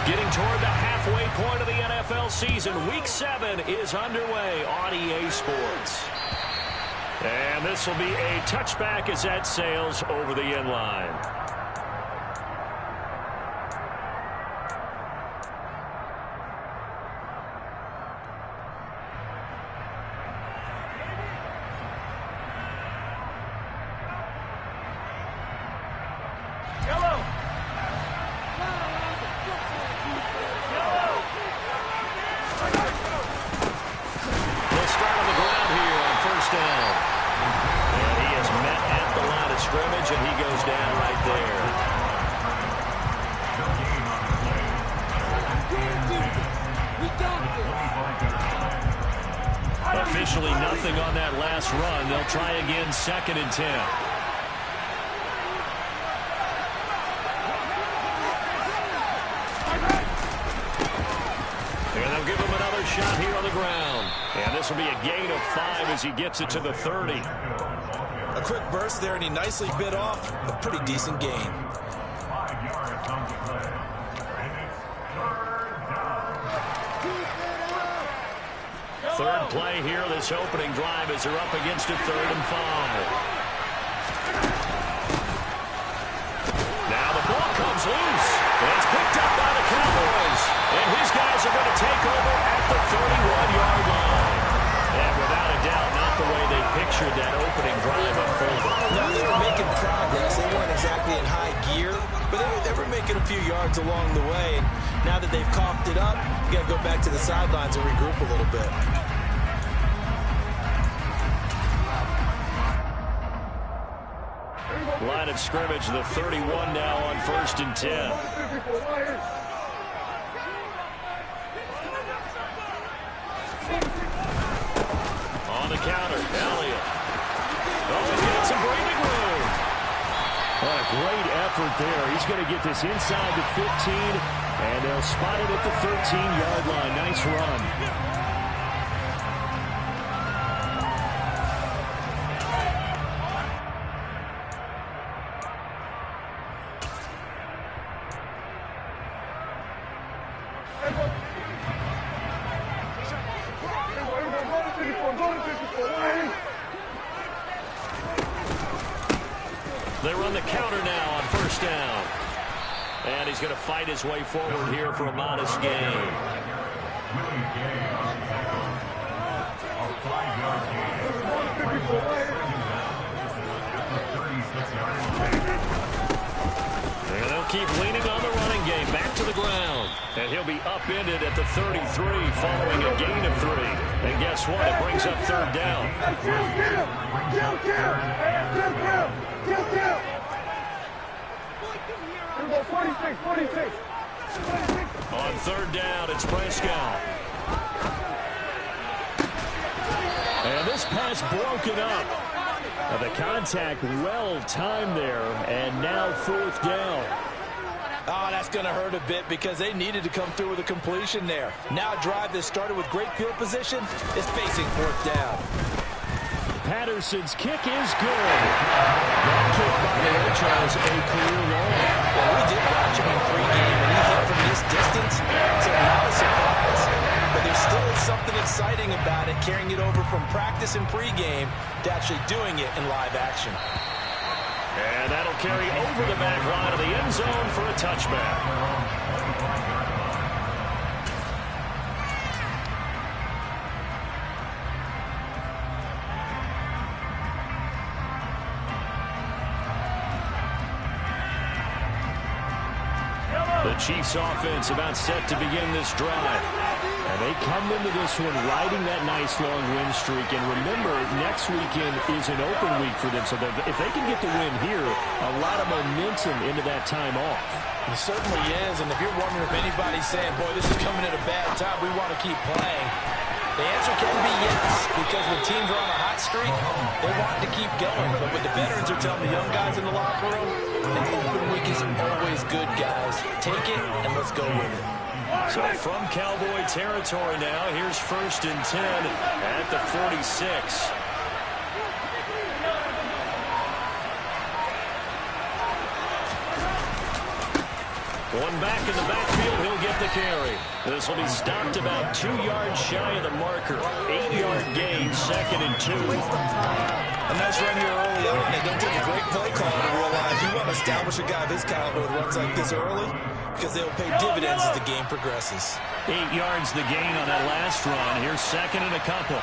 Getting toward the halfway point of the NFL season. Week 7 is underway on EA Sports. And this will be a touchback as that sails over the end line. Officially nothing on that last run. They'll try again, 2nd and 10. And they'll give him another shot here on the ground. And this will be a gain of 5 as he gets it to the 30. A quick burst there, and he nicely bit off a pretty decent gain. 5 yards on the play. And it's third down. Third play here, this opening drive as they're up against a 3rd and 5. Now the ball comes loose. And it's picked up by the Cowboys. And his guys are going to take over at the 31-yard line. And without a doubt, not the way they pictured that opening drive unfolding. No, they were making progress. They weren't exactly in high gear, but they were making a few yards along the way. And now that they've coughed it up, you got to go back to the sidelines and regroup a little bit. Line of scrimmage, the 31 now on 1st and 10. On the counter, Elliott. Oh, he's got some breathing room. What a great effort there. He's going to get this inside the 15, and they'll spot it at the 13-yard line. Nice run. They run the counter now on 1st down. And he's going to fight his way forward here for a modest gain. And they'll keep leaning on the running game. Back to the ground. And he'll be upended at the 33 following a gain of 3. And guess what? It brings up 3rd down. On 3rd down, it's Prescott. And this pass broken up. Now the contact well timed there, and now 4th down. Oh, that's going to hurt a bit because they needed to come through with a completion there. Now a drive that started with great field position is facing 4th down. Patterson's kick is good. That kick by the Ocho is a career long. Well, we did watch him in pregame, and he hit from this distance, so not a surprise. But there still is something exciting about it, carrying it over from practice and pregame to actually doing it in live action. And that'll carry over the back line of the end zone for a touchback. The Chiefs offense about set to begin this drive. And they come into this one riding that nice long win streak. And remember, next weekend is an open week for them. So if they can get the win here, a lot of momentum into that time off. It certainly is. And if you're wondering if anybody's saying, boy, this is coming at a bad time, we want to keep playing, the answer can be yes, because when teams are on a hot streak, they want to keep going. But what the veterans are telling the young guys in the locker room, an open week is always good, guys. Take it, and let's go with it. So from Cowboy territory now, here's 1st and 10 at the 46. One back in the backfield, he'll get the carry. This will be stopped about 2 yards shy of the marker. 8-yard gain, 2nd and 2. A nice run here early on. It don't take a great play caller to realize you want to establish a guy of his caliber with runs like this early because they'll pay dividends as the game progresses. 8 yards the gain on that last run. Here's 2nd and a couple.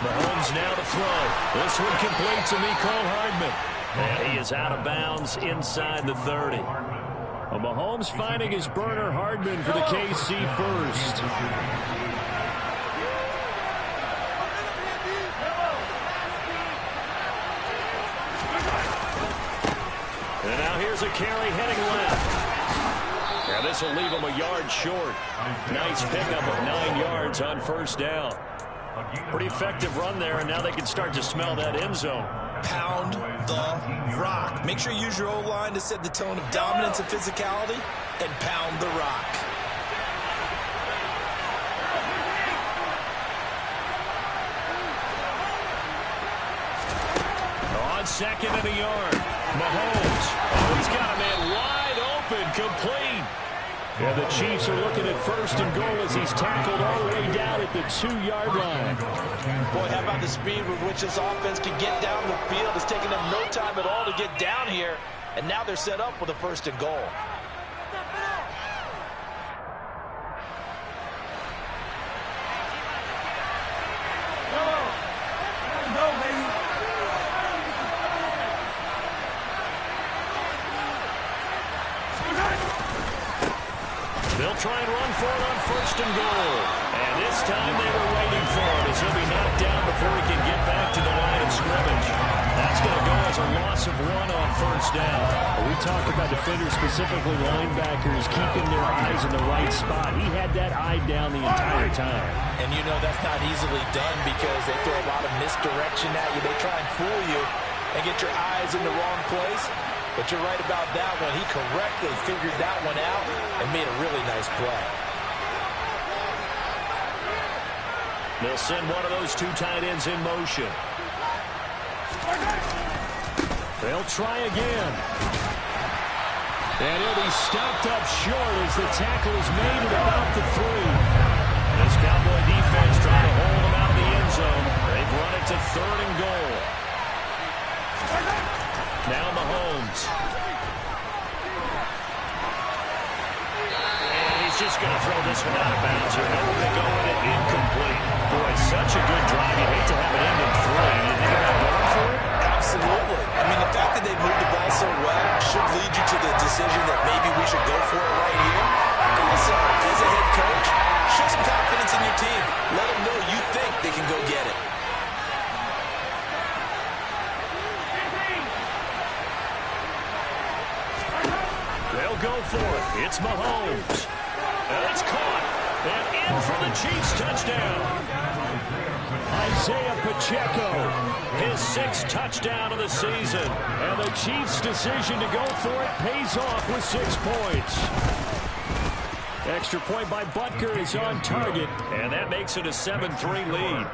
Mahomes now to throw. This one complete to Mecole Hardman. And he is out of bounds inside the 30. Well, Mahomes finding his burner Hardman for the KC first. And now here's a carry heading left. And this will leave him a yard short. Nice pickup of 9 yards on first down. Pretty effective run there, and now they can start to smell that end zone. Pound the rock. Make sure you use your O-line to set the tone of dominance and physicality, and pound the rock. On 2nd and a yard. Mahomes. Oh, he's got a man wide open, complete. And the Chiefs are looking at 1st and goal as he's tackled all the way down at the 2-yard line. Boy, how about the speed with which this offense can get down the field? It's taken them no time at all to get down here, and now they're set up with a 1st and goal. They'll try and run for it on 1st and goal. And this time they were waiting for it as he'll be knocked down before he can get back to the line of scrimmage. That's going to go as a loss of 1 on 1st down. We talk about defenders, specifically linebackers, keeping their eyes in the right spot. He had that eye down the entire time. And you know that's not easily done because they throw a lot of misdirection at you. They try and fool you and get your eyes in the wrong place. But you're right about that one. He correctly figured that one out and made a really nice play. They'll send one of those 2 tight ends in motion. They'll try again. And he'll be stopped up short as the tackle is made at about the 3. This Cowboy defense trying to hold him out of the end zone. They've run it to 3rd and goal. Now Mahomes. And he's just going to throw this one out of bounds here. They're going to go with it incomplete. Boy, such a good drive. You'd hate to have it end in 3. You think about going for it? Absolutely. I mean, the fact that they moved the ball so well should lead you to the decision that maybe we should go for it right here. Also, as a head coach, show some confidence in your team. Let them know you think they can go get it. They'll go for it. It's Mahomes. And it's caught. And in for the Chiefs touchdown. Isaiah Pacheco, his 6th touchdown of the season. And the Chiefs' decision to go for it pays off with 6 points. Extra point by Butker is on target. And that makes it a 7-3 lead.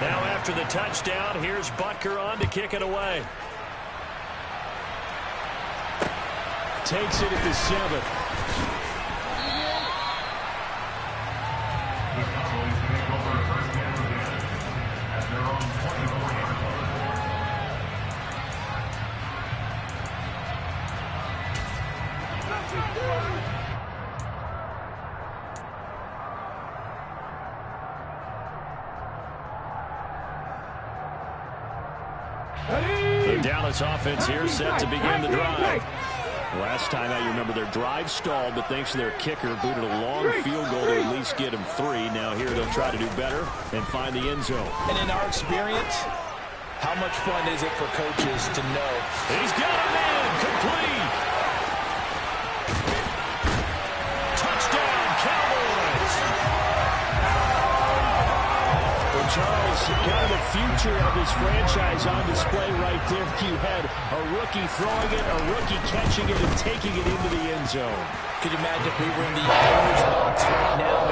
Now after the touchdown, here's Butker on to kick it away. Takes it at the 7. The Cowboys take over 1st and 10 at their own 24-yard line. The Dallas offense here set to begin the drive. Last time out, you remember their drive stalled, but thanks to their kicker, booted a long field goal to at least get them 3. Now here they'll try to do better and find the end zone. And in our experience, how much fun is it for coaches to know? He's got a man complete. Touchdown, Cowboys. Well, Charles, kind of the future of this franchise on display right there. You had a rookie throwing it, a rookie catching it, and taking it into the end zone. Could you imagine if we were in the owner's box right now?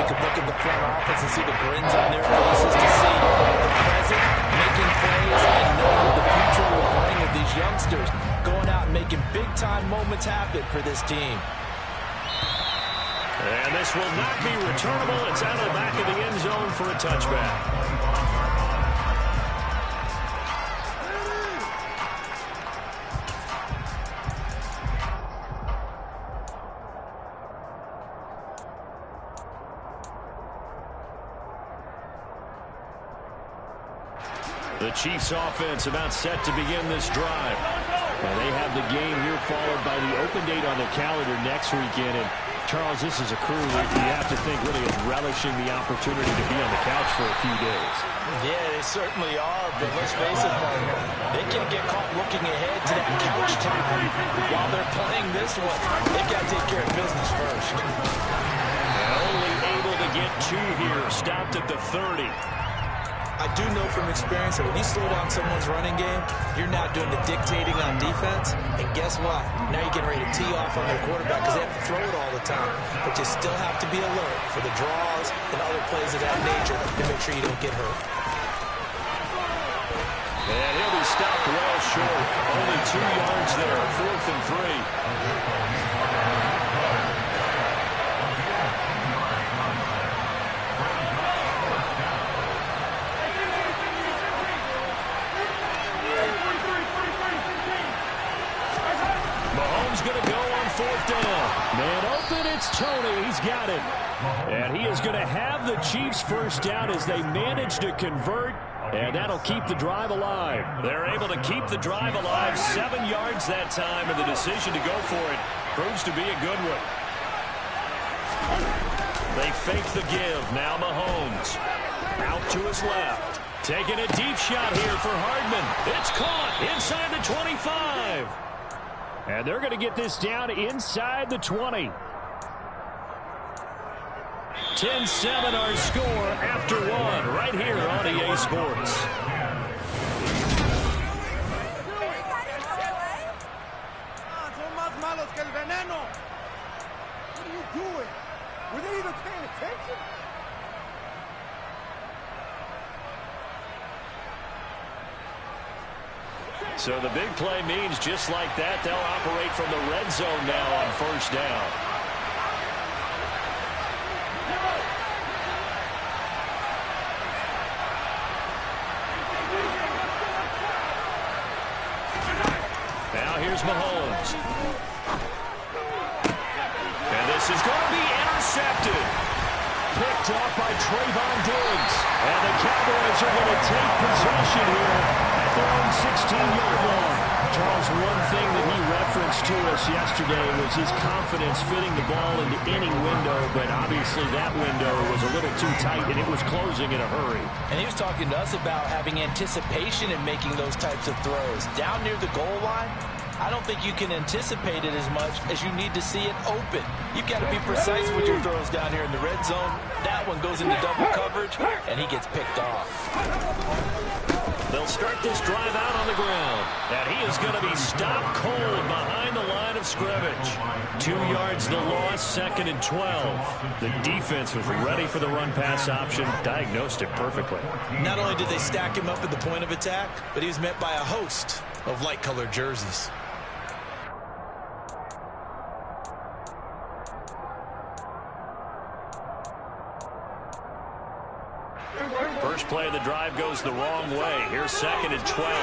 to see the grins on their faces, to see the present making plays and know what the future will bring with these youngsters going out and making big-time moments happen for this team. And this will not be returnable. It's out of the back of the end zone for a touchback. The Chiefs offense about set to begin this drive. Well, they have the game here followed by the open date on the calendar next weekend. And Charles, this is a crew that you have to think really is relishing the opportunity to be on the couch for a few days. Yeah, they certainly are, but let's face it, partner, they can't get caught looking ahead to that couch time while they're playing this one. They've got to take care of business first. Only able to get two here, stopped at the 30. I do know from experience that when you slow down someone's running game, you're now doing the dictating on defense. And guess what? Now you're getting ready to tee off on their quarterback because they have to throw it all the time. But you still have to be alert for the draws and other plays of that nature to make sure you don't get hurt. And he'll be stopped well short. Only 2 yards there, 4th and 3. Going to go on 4th down. Man open, it's Tony. He's got it. And he is going to have the Chiefs first down as they manage to convert. And that'll keep the drive alive. They're able to keep the drive alive. 7 yards that time, and the decision to go for it proves to be a good one. They fake the give. Now Mahomes. Out to his left. Taking a deep shot here for Hardman. It's caught inside the 25. And they're going to get this down inside the 20. 10-7 our score after one right here on EA Sports. Son más malos que el veneno. What are you doing? Were they even paying attention? So the big play means just like that, they'll operate from the red zone now on 1st down. Now here's Mahomes. And this is going to be intercepted. Picked off by Trayvon Diggs. And the Cowboys are going to take possession here at their own 16-yard line. Charles, one thing that he referenced to us yesterday was his confidence fitting the ball into any window, but obviously that window was a little too tight, and it was closing in a hurry. And he was talking to us about having anticipation in making those types of throws. Down near the goal line, I don't think you can anticipate it as much as you need to see it open. You've got to be precise with your throws down here in the red zone. That one goes into double coverage, and he gets picked off. They'll start this drive out on the ground. And he is going to be stopped cold behind the line of scrimmage. 2 yards the loss, 2nd and 12. The defense was ready for the run-pass option, diagnosed it perfectly. Not only did they stack him up at the point of attack, but he was met by a host of light-colored jerseys. First play of the drive goes the wrong way. Here's 2nd and 12.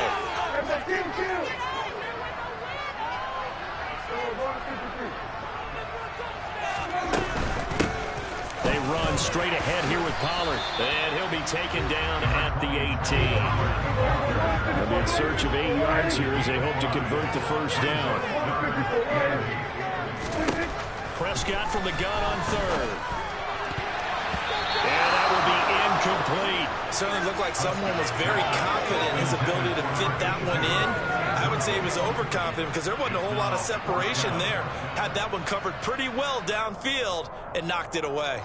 They run straight ahead here with Pollard. And he'll be taken down at the 18. They'll be in search of 8 yards here as they hope to convert the first down. Prescott from the gun on 3rd. And that will be incomplete. Certainly looked like someone was very confident in his ability to fit that one in. I would say he was overconfident because there wasn't a whole lot of separation there. Had that one covered pretty well downfield and knocked it away.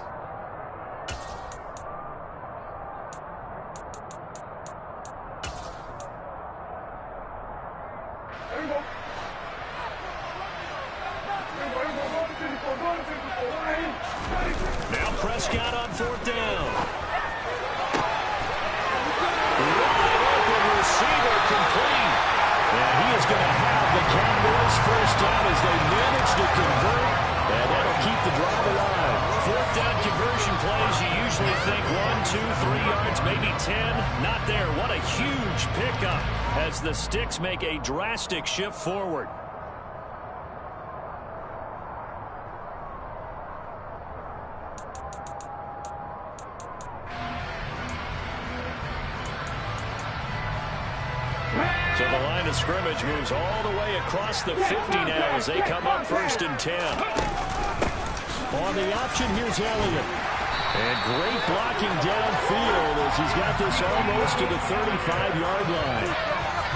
Prescott on 4th down. Wide open receiver complete. And he is going to have the Cowboys first down as they manage to convert. And that'll keep the drive alive. 4th down conversion plays, you usually think 1, 2, 3 yards, maybe 10. Not there. What a huge pickup as the Sticks make a drastic shift forward. So the line of scrimmage moves all the way across the 50 now as they come up 1st and 10. On the option, here's Elliott. And great blocking downfield as he's got this almost to the 35-yard line.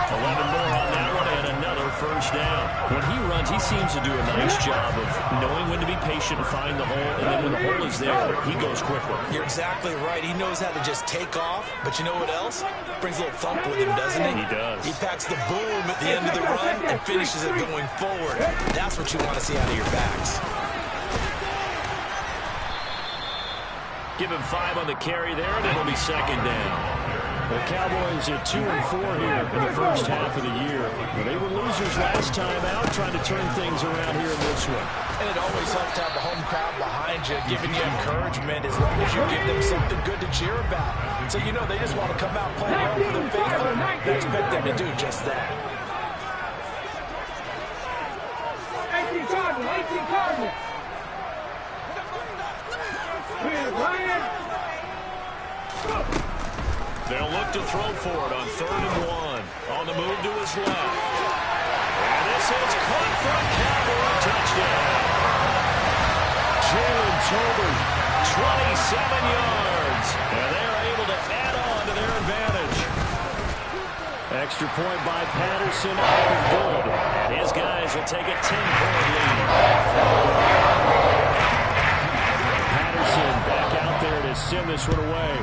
11 more on that one and another first down. When he runs, he seems to do a nice job of knowing when to be patient and find the hole, and then when the hole is there, he goes quickly. You're exactly right. He knows how to just take off, but you know what else? Brings a little thump with him, doesn't he? He does. He packs the boom at the end of the run and finishes it going forward. That's what you want to see out of your backs. Give him 5 on the carry there, and it'll be 2nd down. The Cowboys at 2 and 4 here in the first half of the year. Well, they were losers last time out, trying to turn things around here in this one. And it always helps to have the home crowd behind you, giving you encouragement as long as you give them something good to cheer about. So you know they just want to come out playing well for their faithful, and I expect them to do just that. 18 Cardinals. They'll look to throw for it on 3rd and 1. On the move to his left. And this is caught for a Cowboy touchdown. Jalen Tolbert, 27 yards. And they're able to add on to their advantage. Extra point by Patterson. Up and good. And his guys will take a 10-point lead. Patterson back out there to send this one away.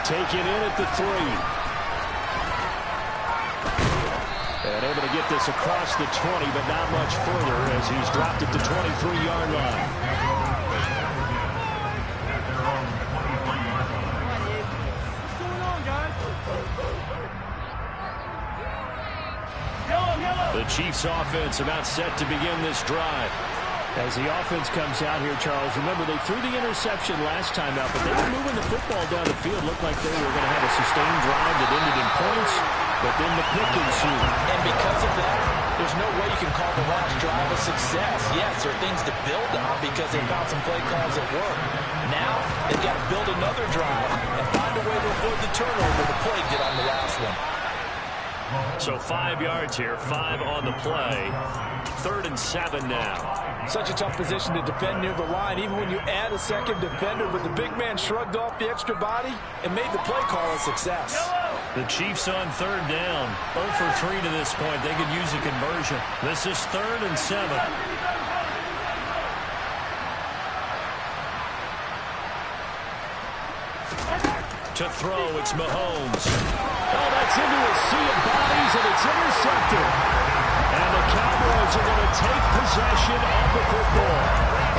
Take it in at the 3. And able to get this across the 20, but not much further as he's dropped it to 23-yard line. What's going on, guys? The Chiefs offense about set to begin this drive. As the offense comes out here, Charles, remember they threw the interception last time out, but they were moving the football down the field. Looked like they were going to have a sustained drive that ended in points, but then the pick ensued. And because of that, there's no way you can call the last drive a success. Yes, there are things to build on because they found some play calls that work. Now, they've got to build another drive and find a way to avoid the turnover the play did on the last one. So 5 yards here, 5 on the play. 3rd and 7 now. Such a tough position to defend near the line, even when you add a second defender, but the big man shrugged off the extra body and made the play call a success. The Chiefs on 3rd down. 0 for 3 to this point. They could use a conversion. This is 3rd and 7. To throw, it's Mahomes. Oh, that's into a sea of bodies, and it's intercepted. And the Cowboys are going to take possession of the football.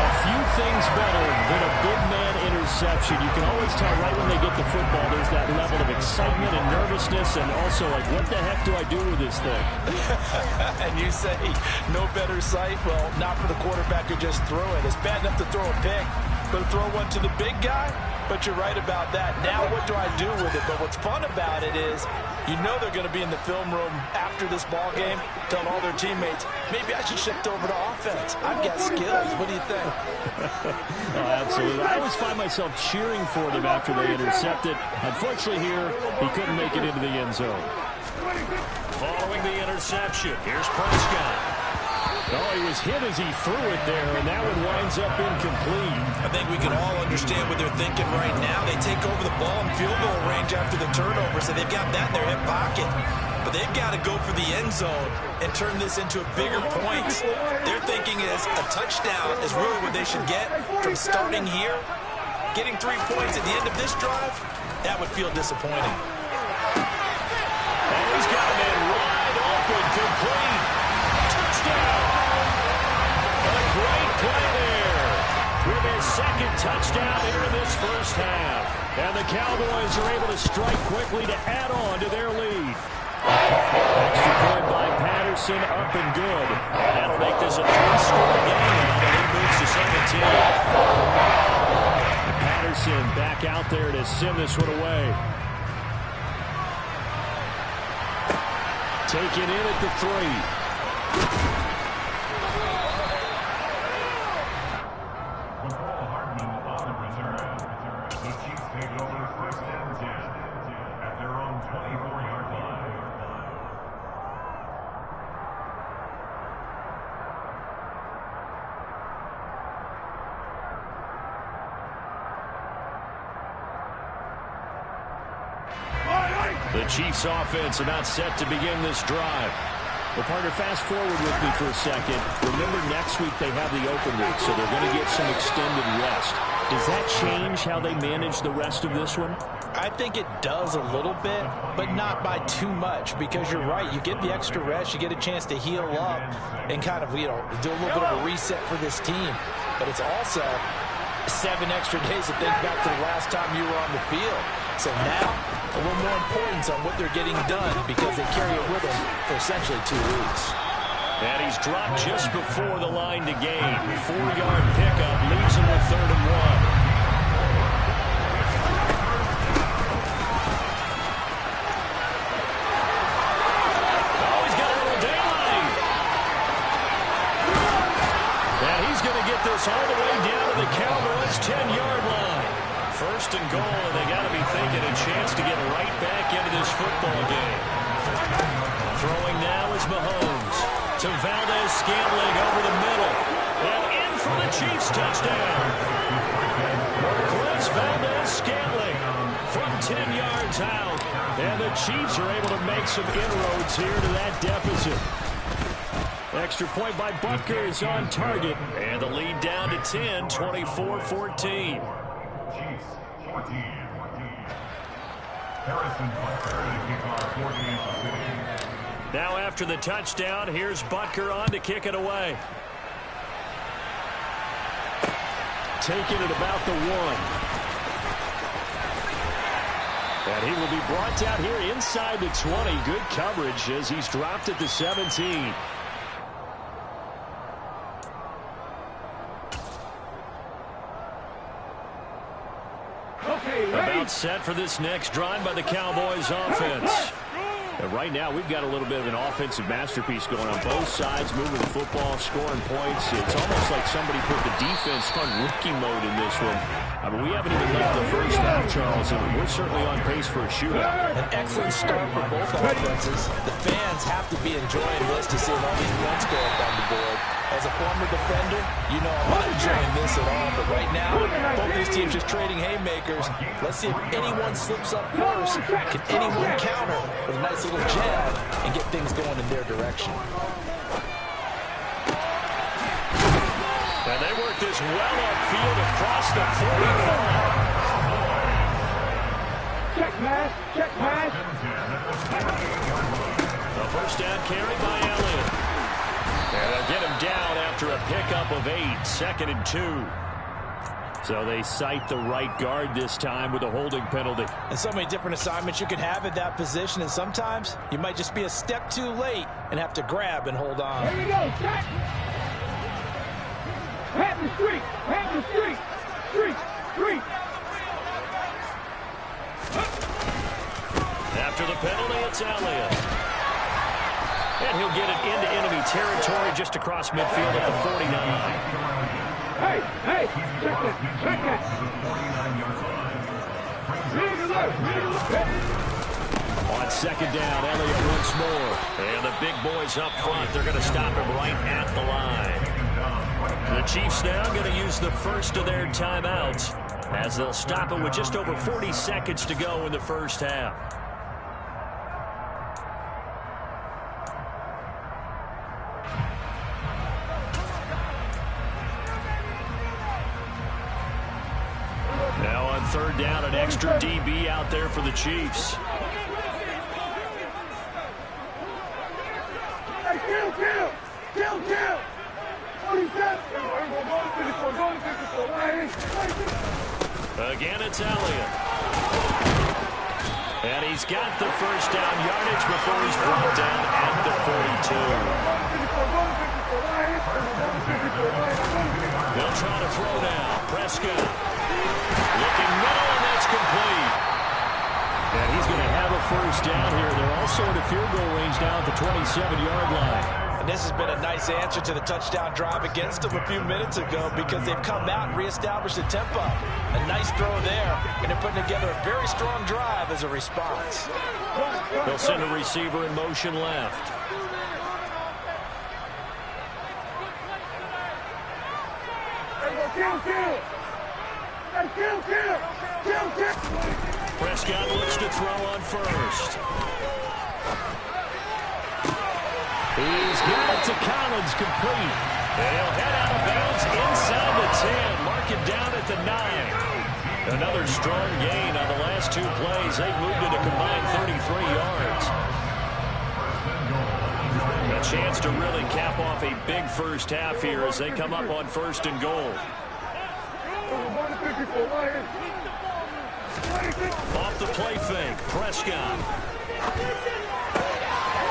A few things better than a big man interception. You can always tell right when they get the football, there's that level of excitement and nervousness, and also like, what the heck do I do with this thing? And you say, no better sight? Well, not for the quarterback who just threw it. It's bad enough to throw a pick, but to throw one to the big guy? But you're right about that. Now what do I do with it? But what's fun about it is you know they're going to be in the film room after this ball game telling all their teammates, maybe I should shift over to offense. I've got skills. What do you think? Oh, absolutely. I always find myself cheering for them after they intercept it. Unfortunately here, he couldn't make it into the end zone. Following the interception, here's Prescott. Oh, he was hit as he threw it there, and that one winds up incomplete. I think we can all understand what they're thinking right now. They take over the ball in field goal range after the turnover, so they've got that in their hip pocket. But they've got to go for the end zone and turn this into a bigger point. Their thinking is a touchdown is really what they should get from starting here. Getting 3 points at the end of this drive, that would feel disappointing. Oh, he's got a man wide open, complete. Touchdown. A great play there with his second touchdown here in this first half. And the Cowboys are able to strike quickly to add on to their lead. Extra point by Patterson, up and good. That'll make this a 3-score game. And the lead moves to 17. Patterson back out there to send this one away. Taken in at the 3. The Chiefs offense about set to begin this drive. Well, partner, fast forward with me for a second. Remember, next week they have the open week, so they're going to get some extended rest. Does that change how they manage the rest of this one? I think it does a little bit, but not by too much, because you're right. You get the extra rest, you get a chance to heal up and kind of, do a little bit of a reset for this team. But it's also 7 extra days to think back to the last time you were on the field. So now, a little more importance on what they're getting done because they carry it with them for essentially 2 weeks. And he's dropped just before the line to gain. 4-yard pickup leaves him with 3rd and 1. All the way down to the Cowboys' 10-yard line. 1st and goal, and they got to be thinking a chance to get right back into this football game. Throwing now is Mahomes to Valdez-Scantling over the middle. And in for the Chiefs touchdown. Marquez Valdez-Scantling from 10 yards out. And the Chiefs are able to make some inroads here to that deficit. Extra point by Butker is on target. And the lead down to 10, 24-14. Chiefs, 14. Harrison Butker to kick off 48. Now after the touchdown, here's Butker on to kick it away. Taking it about the 1. And he will be brought down here inside the 20. Good coverage as he's dropped at the 17. About set for this next drive by the Cowboys offense. And right now, we've got a little bit of an offensive masterpiece going on both sides, moving the football, scoring points. It's almost like somebody put the defense on rookie mode in this one. I mean, we haven't even left the first half, Charles, and we're certainly on pace for a shootout. An excellent start for both offenses. The fans have to be enjoying this to see all these points go up on the board. As a former defender, you know I'm not enjoying this at all. But right now, both these teams just trading haymakers. Let's see if anyone slips up first. Can anyone counter with a nice little jab and get things going in their direction? And they work this well upfield across the 45. Check pass, check pass. The first down carry by Elliott. And they'll get him down after a pickup of 8, 2nd and 2. So they cite the right guard this time with a holding penalty. And so many different assignments you can have at that position, and sometimes you might just be a step too late and have to grab and hold on. Here we go, check. Pat the street, pat the street, street, street. After the penalty, it's Elliott. And he'll get it into enemy territory just across midfield at the 49. Hey, hey, check that, check that. On 2nd down, Elliott once more. And the big boys up front, they're going to stop him right at the line. The Chiefs now going to use the first of their timeouts as they'll stop it with just over 40 seconds to go in the first half. Now on 3rd down, an extra DB out there for the Chiefs. Hey, kill, kill, kill, kill. 47. Again, it's Elliott. And he's got the first down yardage before he's brought down at the 42. They'll try to throw now. Prescott. Looking middle, and that's complete. And he's going to have a first down here. They're also in a field goal range now at the 27-yard line. And this has been a nice answer to the touchdown drive against them a few minutes ago because they've come out and reestablished the tempo. A nice throw there, and they're putting together a very strong drive as a response. They'll send a receiver in motion left. Prescott looks to throw on first. He's got it to Collins, complete. And he'll head out of bounds inside the 10. Mark it down at the 9. Another strong gain on the last two plays. They've moved it a combined 33 yards. A chance to really cap off a big first half here as they come up on 1st and goal. Off the play fake, Prescott.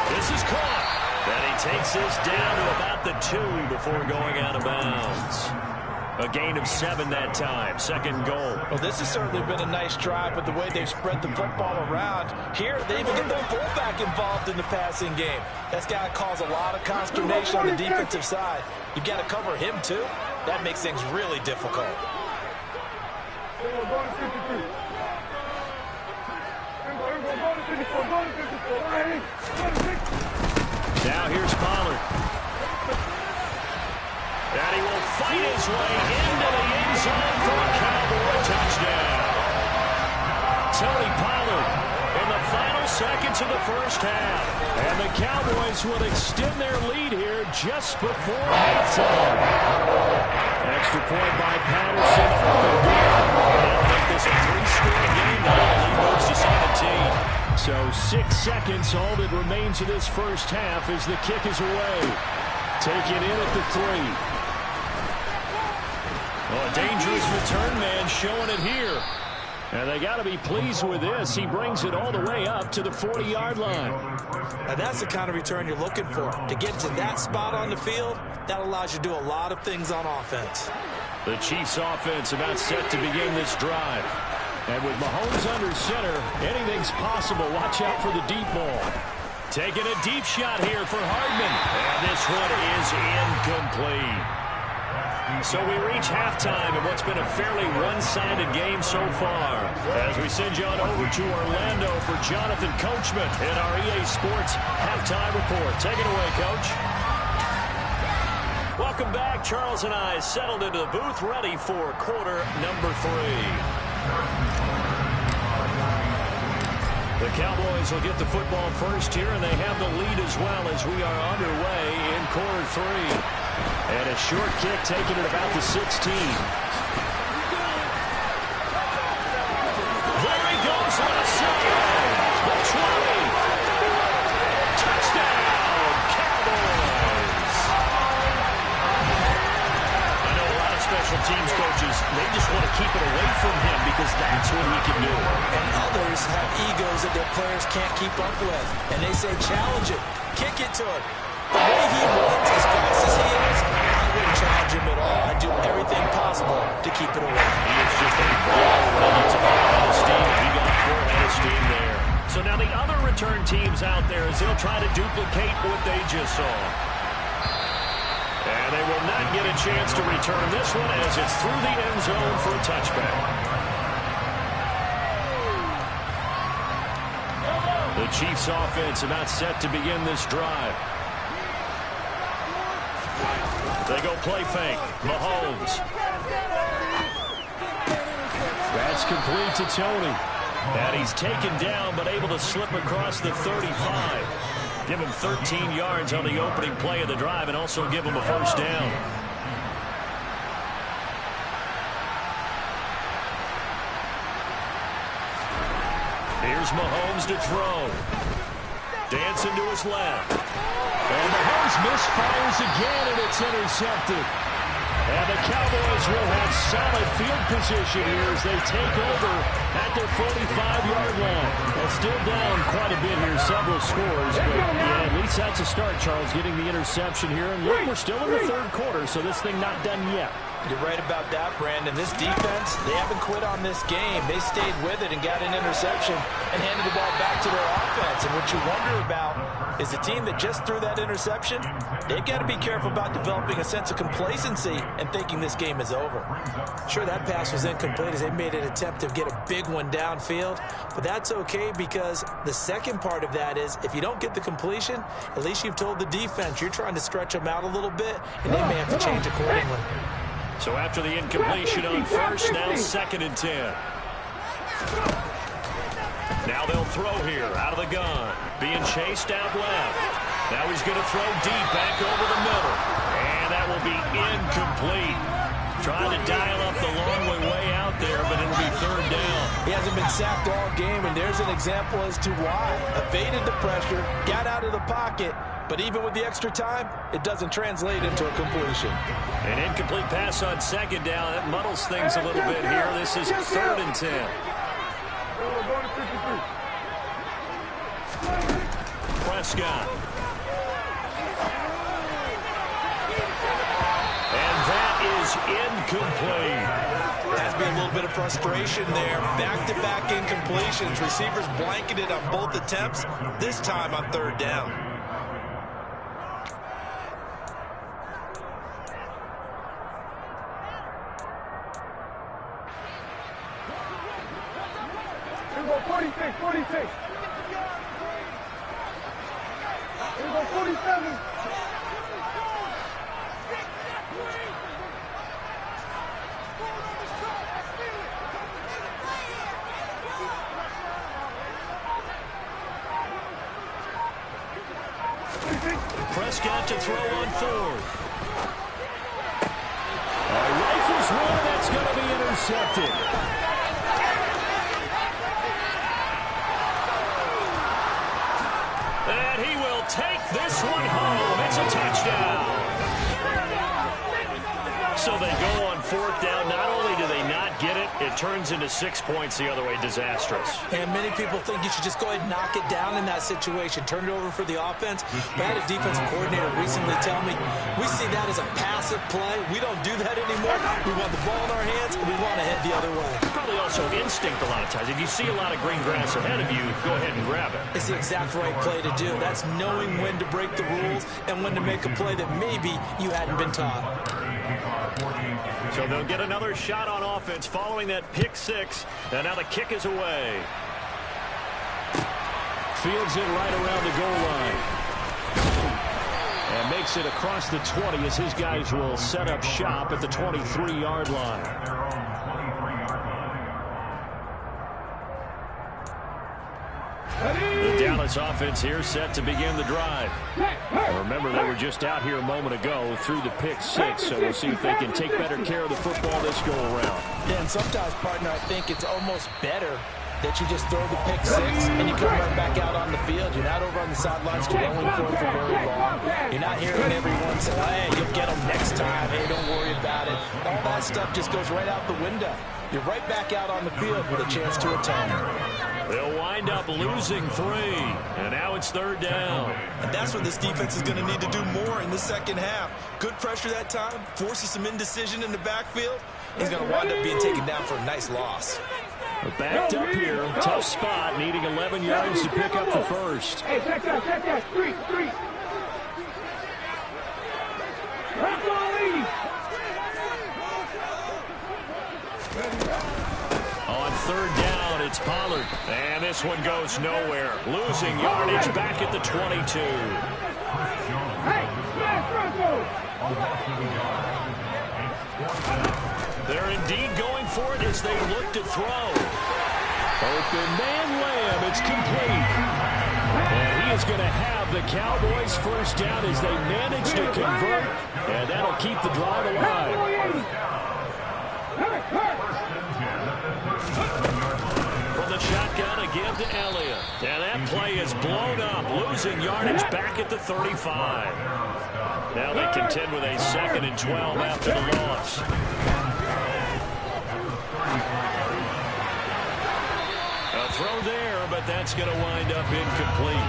This is caught. And he takes this down to about the 2 before going out of bounds. A gain of 7 that time. 2nd goal. Well, this has certainly been a nice drive, but the way they've spread the football around, here they even get their fullback involved in the passing game. That's got to cause a lot of consternation on the defensive side. You've got to cover him, too. That makes things really difficult. Now here's Pollard. And he will fight his way into the end zone for a Cowboy touchdown. Tony Pollard in the final seconds of the first half. And the Cowboys will extend their lead here just before halftime. An extra point by Patterson. They'll make this a 3-score game now. The lead moves to 17. So 6 seconds, all that remains of this first half as the kick is away. Take it in at the 3. Oh, a dangerous return man showing it here. And they got to be pleased with this. He brings it all the way up to the 40-yard line. Now that's the kind of return you're looking for. To get to that spot on the field, that allows you to do a lot of things on offense. The Chiefs offense about set to begin this drive. And with Mahomes under center, anything's possible. Watch out for the deep ball. Taking a deep shot here for Hardman. And this one is incomplete. So we reach halftime in what's been a fairly one-sided game so far. As we send you on over to Orlando for Jonathan Coachman in our EA Sports Halftime Report. Take it away, Coach. Welcome back. Charles and I settled into the booth ready for quarter number 3. The Cowboys will get the football first here, and they have the lead as well as we are underway in quarter 3. And a short kick taken at about the 16. There he goes on a save. The 20. Touchdown, Cowboys. I know a lot of special teams coaches, they just want to keep it away from him because that's what he can do. And others have egos that their players can't keep up with. And they say, challenge it. Kick it to him. The way he runs as fast as he is, I wouldn't challenge him at all. I'd do everything possible to keep it away. He is just a ball ready to go out of steam. He got 4 head of steam there. So now the other return teams out there as they'll try to duplicate what they just saw. And they will not get a chance to return this one as it's through the end zone for a touchback. The Chiefs offense about set to begin this drive. They go play fake. Mahomes. That's complete to Tony. And he's taken down but able to slip across the 35. Give him 13 yards on the opening play of the drive and also give him a first down. Here's Mahomes to throw. Dancing to his left. And Mahomes misfires again, and it's intercepted. And the Cowboys will have solid field position here as they take over at their 45-yard line. Well, still down quite a bit here, several scores, but yeah, at least that's a start, Charles, getting the interception here. And look, we're still in the third quarter, so this thing not done yet. You're right about that, Brandon. This defense, they haven't quit on this game. They stayed with it and got an interception and handed the ball back to their offense. And what you wonder about is the team that just threw that interception, they've got to be careful about developing a sense of complacency and thinking this game is over. Sure, that pass was incomplete as they made an attempt to get a big one downfield, but that's okay because the second part of that is if you don't get the completion, at least you've told the defense you're trying to stretch them out a little bit, and they may have to change accordingly. So after the incompletion on first, now 2nd and 10. Now they'll throw here out of the gun. Being chased out left. Now he's going to throw deep back over the middle. And that will be incomplete. Trying to dial up the long way out there, but it'll be 3rd down. He hasn't been sacked all game, and there's an example as to why. Evaded the pressure, got out of the pocket, but even with the extra time, it doesn't translate into a completion. An incomplete pass on 2nd down. That muddles things a little bit here. This is 3rd and 10. Prescott. And that is incomplete. Has been a little bit of frustration there. Back-to-back incompletions. Receivers blanketed on both attempts, this time on 3rd down. Here we go, 46, 46. Here we go, 47. Prescott to throw on 4th. Rifles one that's going to be intercepted. And he will take this one home. It's a touchdown. So they go on 4th down. Not only do they not get it, it turns into 6 points the other way. Disastrous. And many people think you should just go ahead and knock it down in that situation. Turn it over for the offense. But I had a defensive coordinator recently tell me, we see that as a passive play. We don't do that anymore. We want the ball in our hands, and we want to head the other way. Probably also instinct a lot of times. If you see a lot of green grass ahead of you, go ahead and grab it. It's the exact right play to do. That's knowing when to break the rules and when to make a play that maybe you hadn't been taught. So they'll get another shot on offense following that pick 6. And now the kick is away. Fields it right around the goal line. And makes it across the 20 as his guys will set up shop at the 23-yard line. The Dallas offense here set to begin the drive. Remember, they were just out here a moment ago through the pick 6, so we'll see if they can take better care of the football this go-around. Yeah, and sometimes, partner, I think it's almost better that you just throw the pick 6 and you come right back out on the field. You're not over on the sidelines dwelling for it for very long. You're not hearing everyone say, hey, you'll get them next time. Hey, don't worry about it. All that stuff just goes right out the window. You're right back out on the field with a chance to atone. They'll wind up losing 3, and now it's 3rd down. And that's what this defense is going to need to do more in the second half. Good pressure that time, forces some indecision in the backfield. He's going to wind up being taken down for a nice loss. We're backed up here, tough spot, needing 11 yards to pick up the first. Hey, check that, street. On 3rd down, it's Pollard. And this one goes nowhere. Losing yardage back at the 22. They're indeed going for it as they look to throw. Open man Lamb, it's complete. And he is going to have the Cowboys first down as they manage to convert. And that'll keep the drive alive. From the shotgun again to Elliott. And that play is blown up, losing yardage back at the 35. Now they contend with a 2nd and 12 after the loss. A throw there, but that's going to wind up incomplete.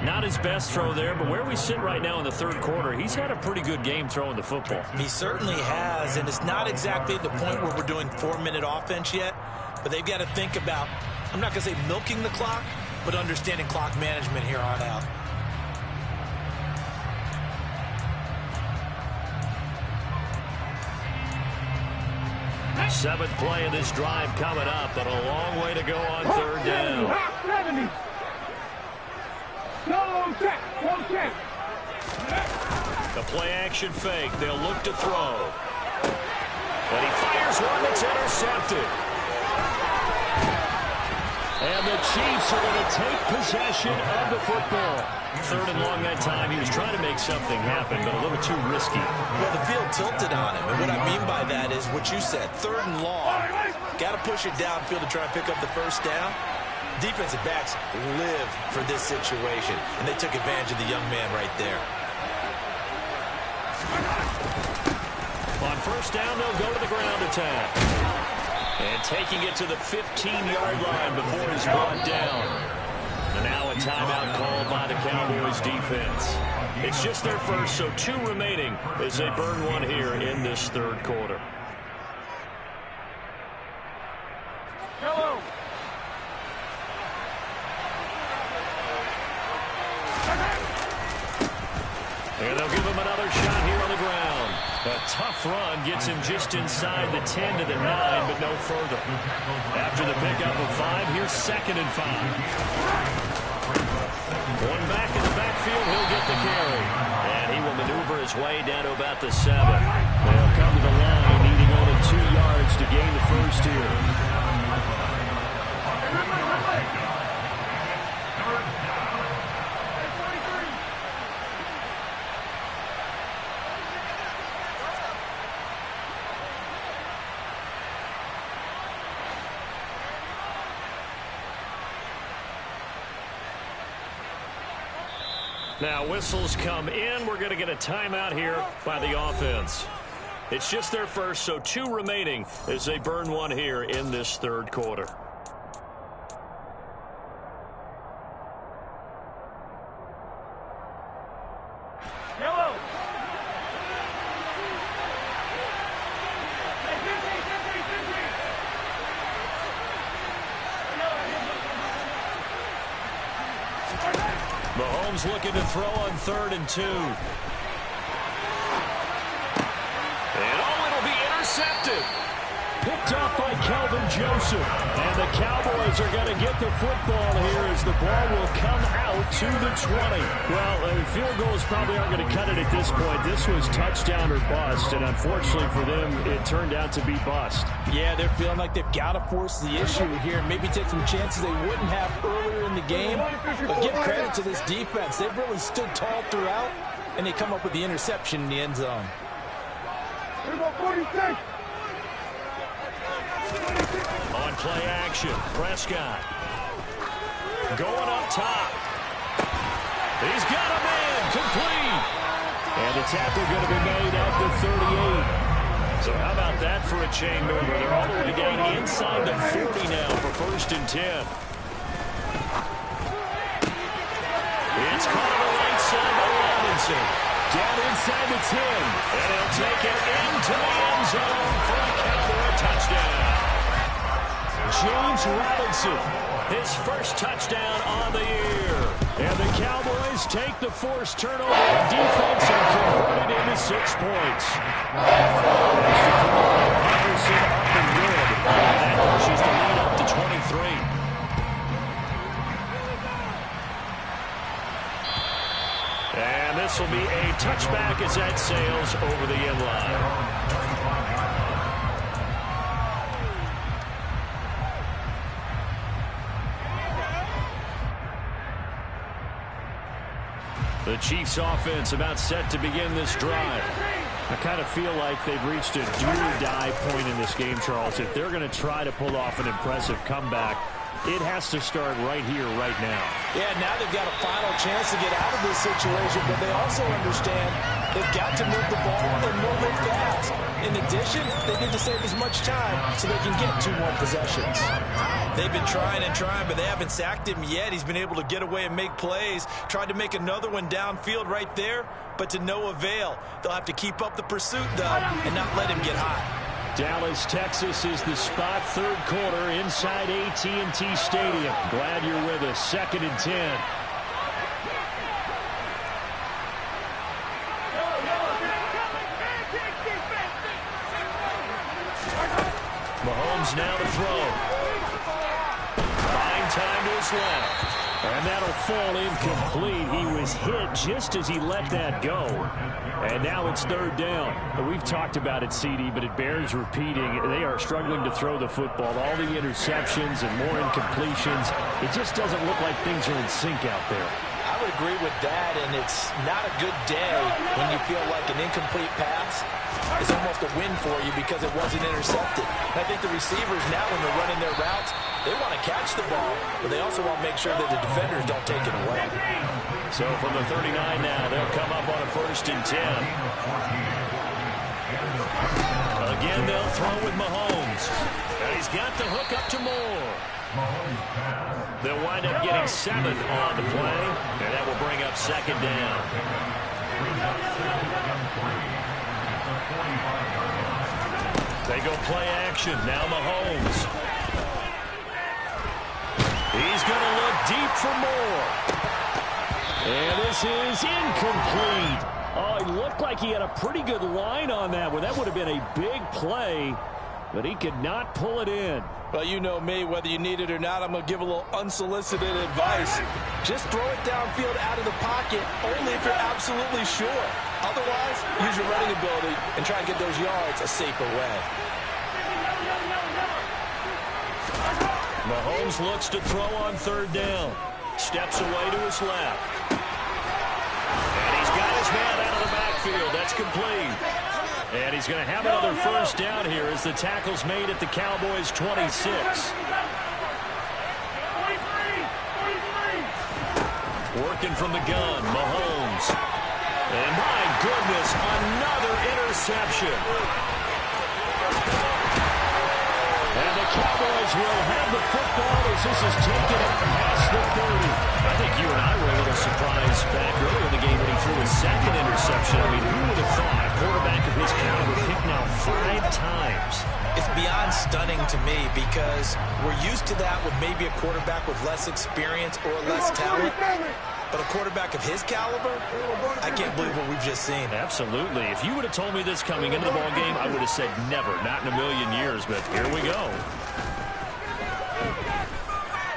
Not his best throw there, but where we sit right now in the 3rd quarter, he's had a pretty good game throwing the football. He certainly has, and it's not exactly at the point where we're doing 4-minute offense yet, but they've got to think about, I'm not going to say milking the clock, but understanding clock management here on out. Seventh play of this drive coming up, but a long way to go on 3rd down. The play action fake. They'll look to throw. But he fires one that's intercepted. And the Chiefs are going to take possession of the football. 3rd and long that time. He was trying to make something happen, but a little too risky. Well, the field tilted on him. And what I mean by that is what you said. 3rd and long. Got to push it downfield to try and pick up the 1st down. Defensive backs live for this situation, and they took advantage of the young man right there. On 1st down, they'll go to the ground attack. And taking it to the 15-yard line before he's brought down. And now a timeout called by the Cowboys defense. It's just their first, so 2 remaining as they burn one here in this 3rd quarter. And they'll give him another shot here on the ground. A tough run gets him just inside the 10 to the 9, but no further. After the pickup of 5, here's 2nd and 5. One back in the backfield, he'll get the carry. And he will maneuver his way down to about the 7. They'll come to the line, needing only 2 yards to gain the first here. Now whistles come in. We're going to get a timeout here by the offense. It's just their first, so 2 remaining as they burn one here in this 3rd quarter. Mahomes looking to throw on 3rd and 2. And it'll be intercepted. Picked off by Kelvin Joseph. And the Cowboys are going to get the football here as the ball will come out to the 20. Well, field goals probably aren't going to cut it at this point. This was touchdown or bust, and unfortunately for them, it turned out to be bust. Yeah, they're feeling like they've got to force the issue here and maybe take some chances they wouldn't have earlier in the game. But give credit to this defense. They've really stood tall throughout, and they come up with the interception in the end zone. On play action, Prescott going up top. He's got a man complete. And the tackle going to be made at the 38. So how about that for a chain mover? They're all the way down inside the 40 now for 1st and 10. It's caught on the right side by Robinson. Down inside the 10. And he'll take it into the end zone for a Cowboy touchdown. James Robinson, his first touchdown on the year. And the Cowboys take the forced turnover on defense and convert it into 6 points. Patterson up and good. That pushes the lead up to 23. And this will be a touchback as that sails over the end line. The Chiefs offense about set to begin this drive. I kind of feel like they've reached a do-or-die point in this game, Charles. If they're going to try to pull off an impressive comeback, It has to start right here, right now. Yeah, now they've got a final chance to get out of this situation, but they also understand they've got to move the ball and move it fast. In addition, they need to save as much time so they can get 2 more possessions. They've been trying and trying, but they haven't sacked him yet. He's been able to get away and make plays. Tried to make another one downfield right there, but to no avail. They'll have to keep up the pursuit, though, and not let him get hot. Dallas, Texas is the spot, 3rd quarter inside AT&T Stadium. Glad you're with us. 2nd and 10. Mahomes now to throw. Fine time to his left. And that'll fall incomplete. He was hit just as he let that go. And now it's 3rd down. We've talked about it, CD, but it bears repeating. They are struggling to throw the football. All the interceptions and more incompletions. It just doesn't look like things are in sync out there. I would agree with that, and it's not a good day when you feel like an incomplete pass is almost a win for you because it wasn't intercepted. And I think the receivers now, when they're running their routes, they want to catch the ball, but they also want to make sure that the defenders don't take it away. So from the 39 now, they'll come up on a 1st and 10. Again, they'll throw with Mahomes. And he's got the hook up to Moore. They'll wind up getting 7 on the play, and that will bring up 2nd down. They go play action. Now Mahomes. He's going to look deep for more. And this is incomplete. Oh, he looked like he had a pretty good line on that one. That would have been a big play, but he could not pull it in. Well, you know me, whether you need it or not, I'm going to give a little unsolicited advice. Just throw it downfield out of the pocket, only if you're absolutely sure. Otherwise, use your running ability and try and get those yards a safer way. Mahomes looks to throw on 3rd down. Steps away to his left. And he's got his man out of the backfield. That's complete. And he's going to have another 1st down here as the tackle's made at the Cowboys' 26. Working from the gun, Mahomes. And my goodness, another interception. And the Cowboys will have the football as this is taken up past the 30. I think you and I were a little surprised back earlier in the game when he threw his 2nd interception. I mean, who would have thought a quarterback of his caliber picked now 5 times? It's beyond stunning to me because we're used to that with maybe a quarterback with less experience or less talent. But a quarterback of his caliber, I can't believe what we've just seen. Absolutely. If you would have told me this coming into the ballgame, I would have said never, not in a million years, but here we go.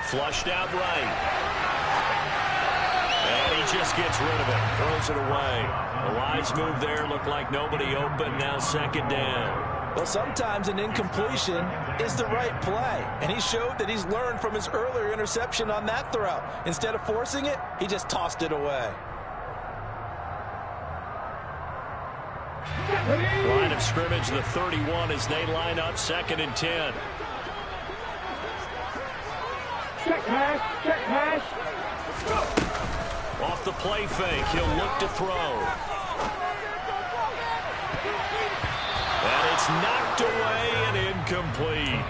Flushed out right. And he just gets rid of it, throws it away. A wise move there, looked like nobody open, now 2nd down. Well, sometimes an incompletion is the right play, and he showed that he's learned from his earlier interception on that throw. Instead of forcing it, he just tossed it away. Line of scrimmage, the 31 as they line up 2nd and 10. Check pass, check pass. Off the play fake, he'll look to throw. And it's knocked away and incomplete.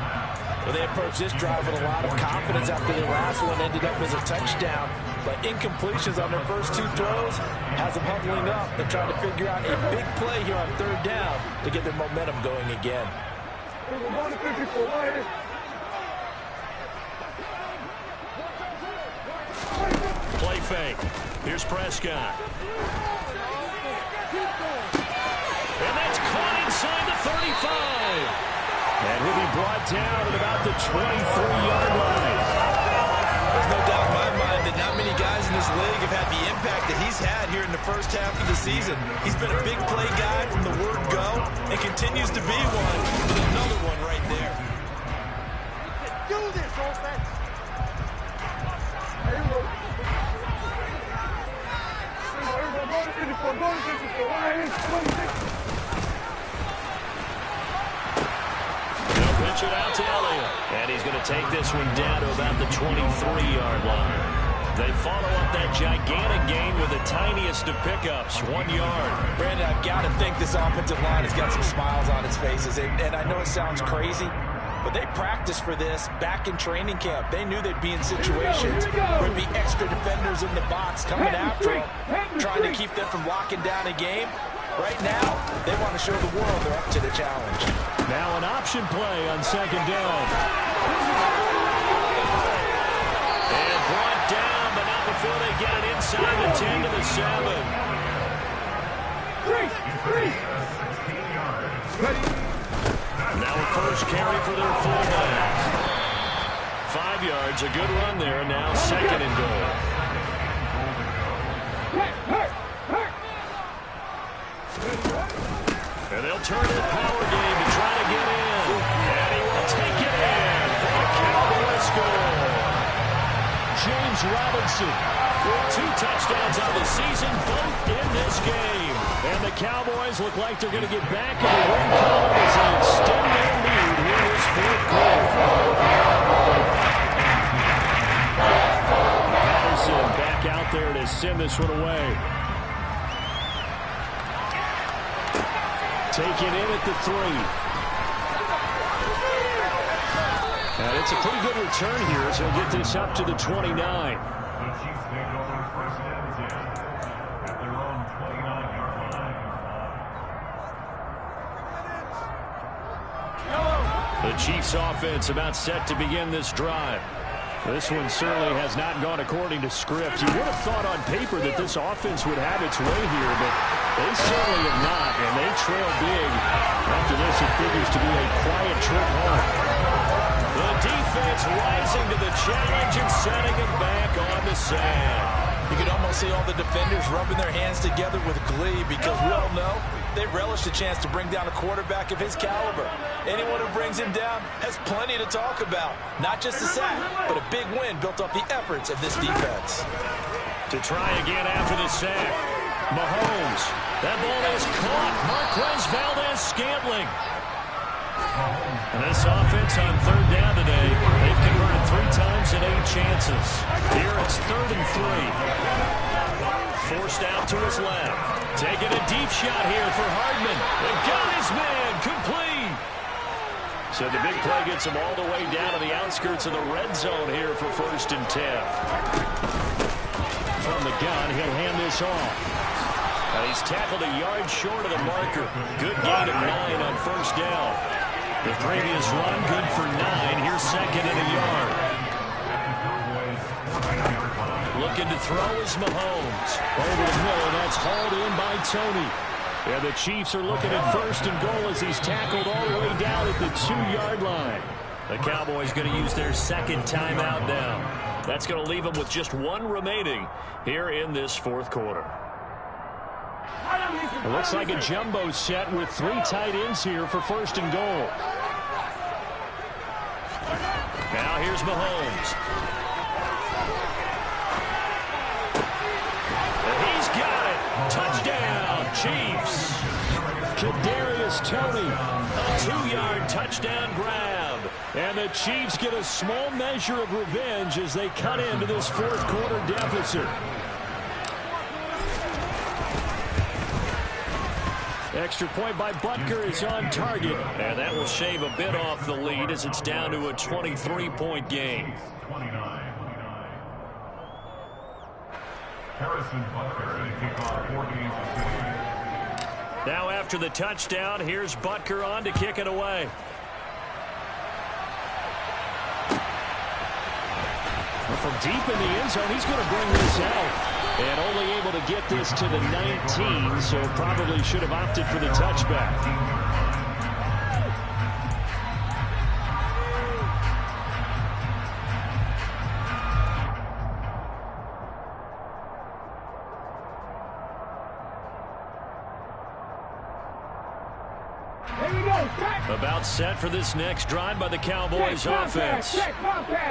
Well, they approached this drive with a lot of confidence after their last one ended up as a touchdown. But incompletions on their first 2 throws has them huddling up and trying to figure out a big play here on 3rd down to get their momentum going again. Play fake. Here's Prescott. And that's caught inside the 35. And he'll be brought down at about the 23-yard line. There's no doubt in my mind that not many guys in this league have had the impact that he's had here in the first half of the season. He's been a big play guy from the word go and continues to be one with another one right there. Do this, offense. pitch it out to Elliott. And he's going to take this one down to about the 23-yard line. They follow up that gigantic gain with the tiniest of pickups, 1 yard. Brandon, I've got to think this offensive line has got some smiles on its faces. And I know it sounds crazy, but they practiced for this back in training camp. They knew they'd be in situations where there'd be extra defenders in the box coming after them, trying to keep them from locking down a game. Right now, they want to show the world they're up to the challenge. Now an option play on second down. And brought down, but not before they get it inside the 10 to the 7. Now a first carry for their fullback. 5 yards, a good run there. Now second and goal. And they'll turn to the power game to try to get in. And he will take it in for the Cowboys score. James Robinson with 2 touchdowns on the season, both in this game. And the Cowboys look like they're going to get back in the win column as they extend their lead here in this fourth quarter. Patterson back out there to send this one away. Taken in at the 3. And it's a pretty good return here as he'll get this up to the 29. The Chiefs take over first and 10 at their own 29-yard line. The Chiefs offense about set to begin this drive. This one certainly has not gone according to script. You would have thought on paper that this offense would have its way here, but they certainly have not, and they trail big. After this, it figures to be a quiet trip home. The defense rising to the challenge and setting it back on the sand. You could almost see all the defenders rubbing their hands together with glee because we all know they relish the chance to bring down a quarterback of his caliber. Anyone who brings him down has plenty to talk about. Not just a sack, but a big win built off the efforts of this defense. To try again after the sack. Mahomes. That ball is caught. Marquez Valdez-Scantling. And this offense on third down today, they've converted 3 times in 8 chances. Here it's 3rd and 3. Forced out to his left. Taking a deep shot here for Hardman. And got his man complete. So the big play gets him all the way down to the outskirts of the red zone here for 1st and 10. From the gun, he'll hand this off. He's tackled a yard short of the marker. Good gain of 9 on 1st down. The previous run, good for 9. Here's 2nd and a yard. Looking to throw is Mahomes. Over the middle, that's hauled in by Tony. And the Chiefs are looking at 1st and goal as he's tackled all the way down at the 2-yard line. The Cowboys going to use their 2nd timeout now. That's going to leave them with just 1 remaining here in this 4th quarter. It looks like a jumbo set with 3 tight ends here for 1st and goal. Now here's Mahomes. And he's got it. Touchdown, Chiefs. Kadarius Toney. A 2-yard touchdown grab. And the Chiefs get a small measure of revenge as they cut into this 4th quarter deficit. Extra point by Butker is on target. And that will shave a bit off the lead as it's down to a 23-point game. 29. Harrison Butker to kick off 4 games of season. Now after the touchdown, here's Butker on to kick it away. From deep in the end zone, he's going to bring this out. And only able to get this to the 19, so probably should have opted for the touchback. About set for this next drive by the Cowboys offense.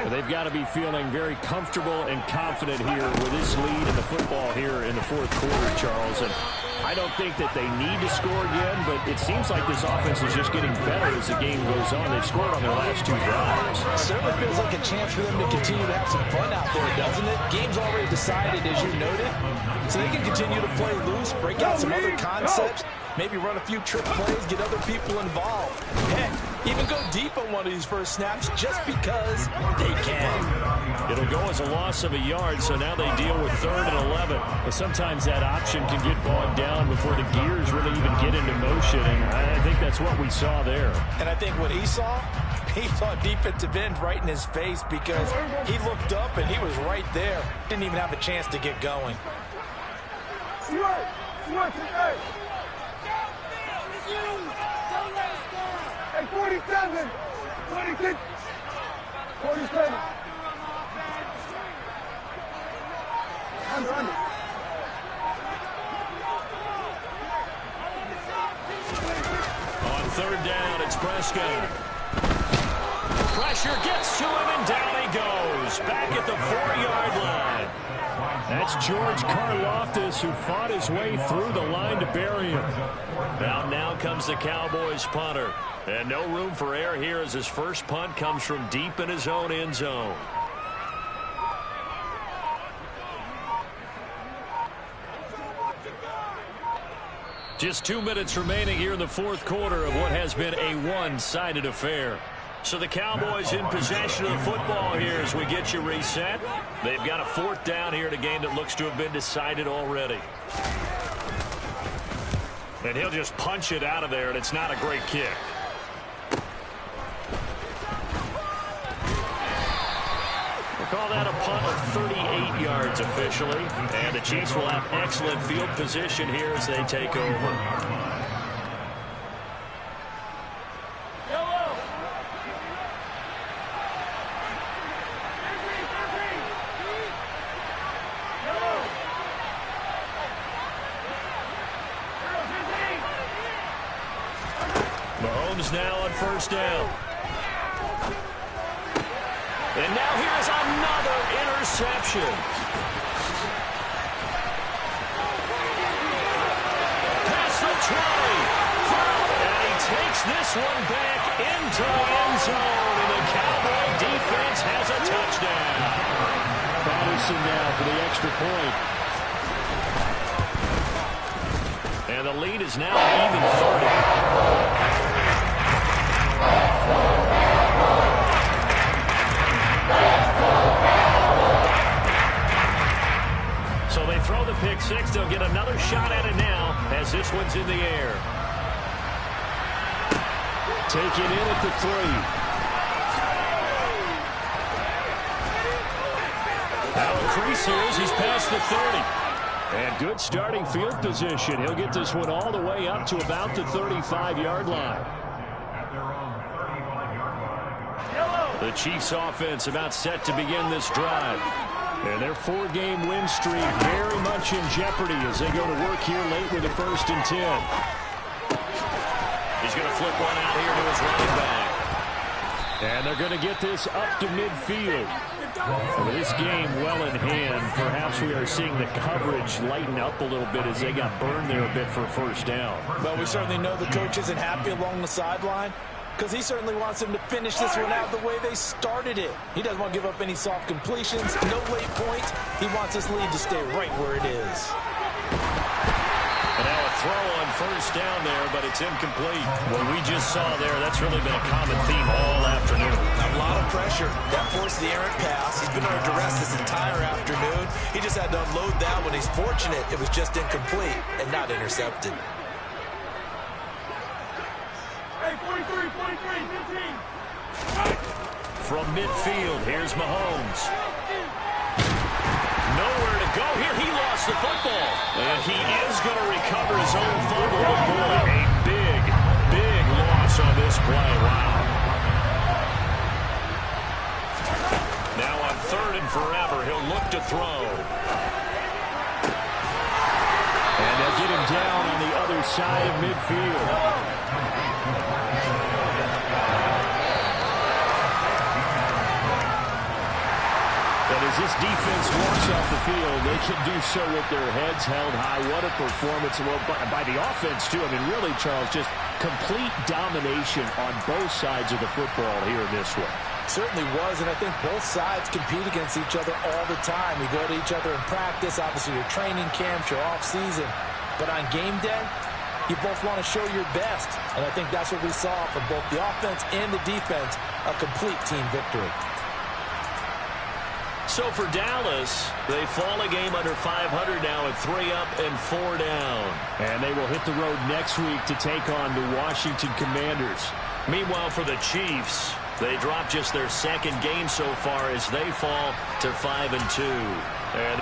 They've got to be feeling very comfortable and confident here with this lead in the football here in the 4th quarter, Charles. And I don't think that they need to score again, but it seems like this offense is just getting better as the game goes on. They've scored on their last 2 drives. Certainly feels like a chance for them to continue to have some fun out there, doesn't it? Game's already decided, as you noted, so they can continue to play loose, break out some other concepts, maybe run a few trick plays, get other people involved. Heck, even go deep on one of these first snaps just because they can. It'll go as a loss of a yard, so now they deal with 3rd and 11. But sometimes that option can get bogged down before the gears really even get into motion, and I think that's what we saw there. And I think what he saw defensive end right in his face because he looked up and he was right there. Didn't even have a chance to get going. Hey, 47, 26, 47. Under. On 3rd down, it's Prescott. Pressure gets to him, and down he goes. Back at the 4-yard line. That's George Karlaftis, who fought his way through the line to bury him. Now comes the Cowboys punter. And no room for error here as his first punt comes from deep in his own end zone. Just 2 minutes remaining here in the 4th quarter of what has been a one-sided affair. So the Cowboys in possession of the football here as we get you reset. They've got a 4th down here in a game that looks to have been decided already. And he'll just punch it out of there, and it's not a great kick. We'll call that a punt of 38 yards officially. And the Chiefs will have excellent field position here as they take over. Mahomes now on 1st down. And now here's another interception. Past the 20. And he takes this one back into the end zone. And the Cowboy defense has a touchdown. Patterson now for the extra point. And the lead is now even 30. So they throw the pick 6. They'll get another shot at it now as this one's in the air. Taken in at the 3. Now a crease here as he's past the 30. And good starting field position. He'll get this one all the way up to about the 35-yard line. The Chiefs offense about set to begin this drive. And their 4-game win streak very much in jeopardy as they go to work here late with a 1st and 10. He's going to flip one out here to his running back. And they're going to get this up to midfield. With this game well in hand, perhaps we are seeing the coverage lighten up a little bit as they got burned there a bit for a 1st down. Well, we certainly know the coach isn't happy along the sideline because he certainly wants them to finish this one out the way they started it. He doesn't want to give up any soft completions, no late points. He wants this lead to stay right where it is. And now a throw on 1st down there, but it's incomplete. What we just saw there, that's really been a common theme all afternoon. A lot of pressure. That forced the errant pass. He's been under duress this entire afternoon. He just had to unload that one. He's fortunate it was just incomplete and not intercepted. Hey, 43, 15. From midfield, here's Mahomes. Nowhere to go here. He lost the football. And he is going to recover his own fumble. But boy, a big, big loss on this play. Wow. Now on 3rd and forever, he'll look to throw. And they'll get him down on the other side of midfield. And as this defense offense walks off the field, they can do so with their heads held high. What a performance by the offense, too. I mean, really, Charles, just complete domination on both sides of the football here in this one. Certainly was, and I think both sides compete against each other all the time. You go to each other in practice, obviously your training camps, your off-season. But on game day, you both want to show your best. And I think that's what we saw from both the offense and the defense, a complete team victory. So for Dallas, they fall a game under 500 now at 3 up and 4 down. And they will hit the road next week to take on the Washington Commanders. Meanwhile, for the Chiefs, they drop just their second game so far as they fall to 5-2. And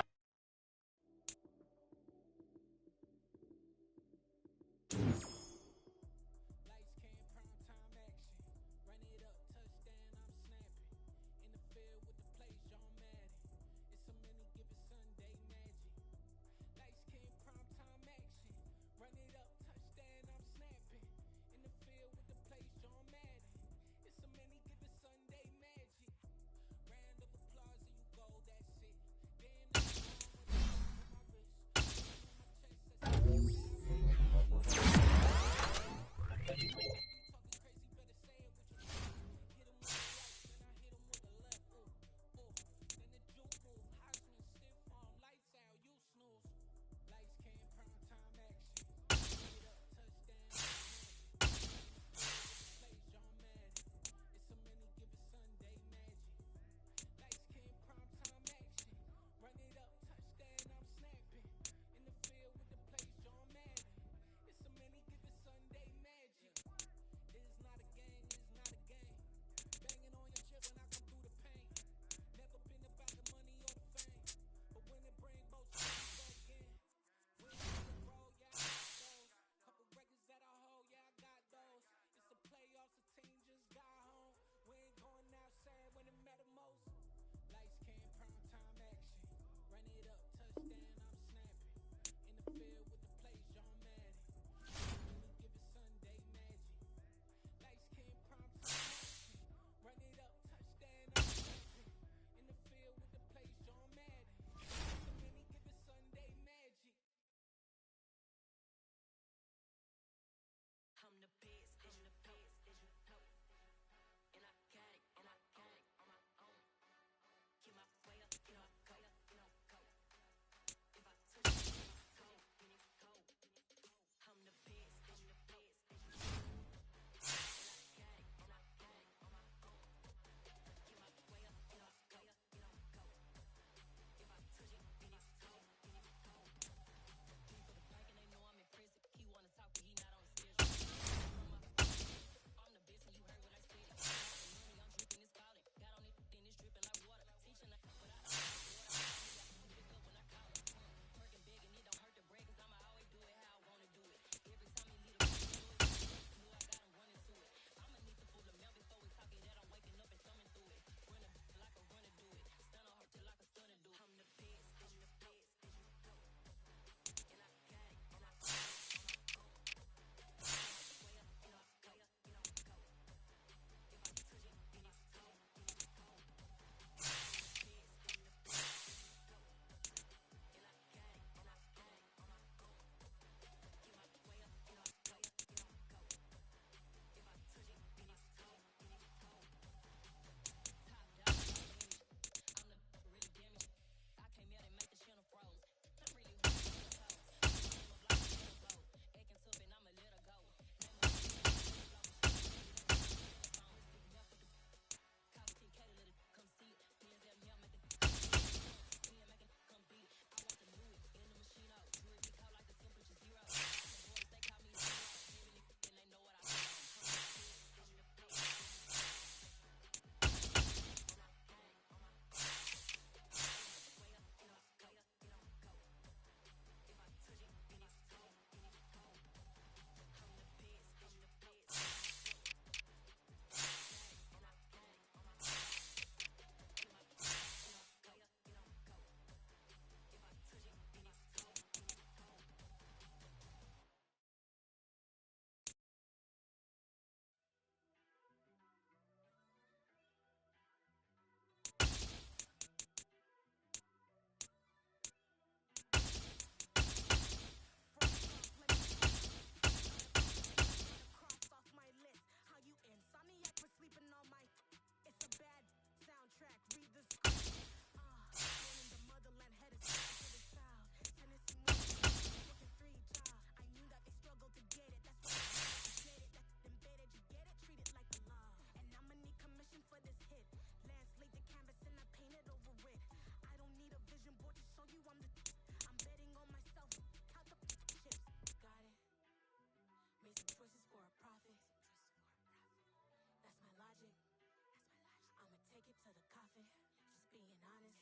honest.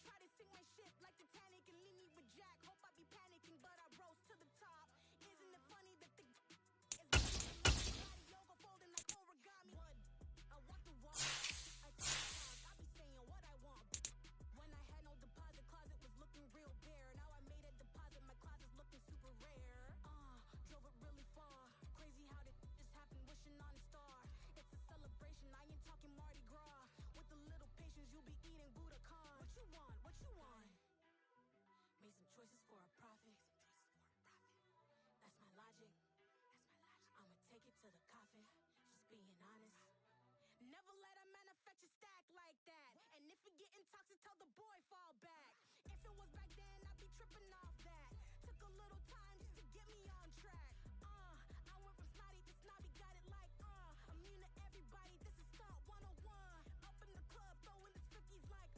Try to sing my shit like Titanic and leave me with Jack. Hope I be panicking, but I rose to the top. Isn't it funny that the is body yoga folding like origami? What? I walk the walk. I take the talk. I be saying what I want. When I had no deposit, closet was looking real bare. Now I made a deposit, my closet's looking super rare. Drove it really far. Crazy how did this happen, wishing on a star. It's a celebration, I ain't talking Mardi Gras. With a little patience, you'll be eating Budokan. What you want? What you want? Made some choices for a profit. That's my logic. I'ma take it to the coffin. Just being honest. Never let a manufacture stack like that. And if it getting toxic, tell the boy fall back. If it was back then, I'd be tripping off that. Took a little time just to get me on track. I went from snotty to snobby, got it like immune to everybody, this is stunt 101. Up in the club, throwing the cookies like